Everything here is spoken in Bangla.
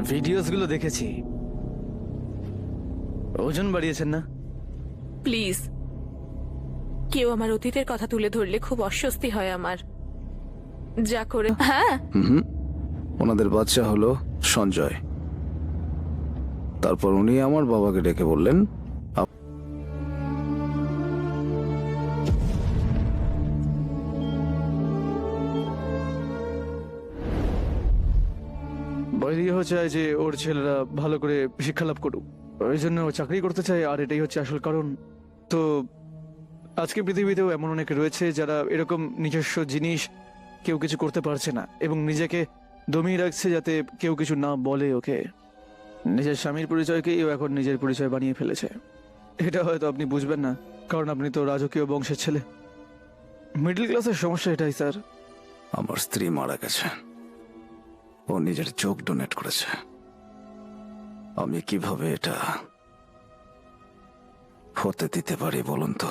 ভিডিওস গুলো দেখেছি। ওজন বাড়িয়েছেন না? প্লিজ, কেউ আমার অতীতের কথা তুলে ধরলে খুব অস্বস্তি হয় আমার। যা করে হ্যাঁ, ওনাদের বাচ্চা হলো সঞ্জয়। তারপর উনি আমার বাবাকে ডেকে বললেন, বাইরেও চায় যে ওর ছেলেরা ভালো করে শিক্ষা লাভ করুক, ওই জন্য ও চাকরি করতে চায়, আর এটাই হচ্ছে আসল কারণ। তো আজকে পৃথিবীতেও এমন অনেকে রয়েছে যারা এরকম নিজস্ব জিনিস কেউ কিছু করতে পারছে না এবং নিজেকে দমিয়ে রাখছে যাতে কেউ কিছু না বলে ওকে। নিজের স্বামীর পরিচয়কেই ও এখন নিজের পরিচয় বানিয়ে ফেলেছে। এটা হয়তো আপনি বুঝবেন না, কারণ আপনি তো রাজকীয় বংশের ছেলে। মিডল ক্লাসের সমস্যা এটাই স্যার। আমার স্ত্রী মারা গেছে, ও নিজের চোখ ডোনেট করেছে। আমি কিভাবে এটা হতে দিতে পারি বলুন তো?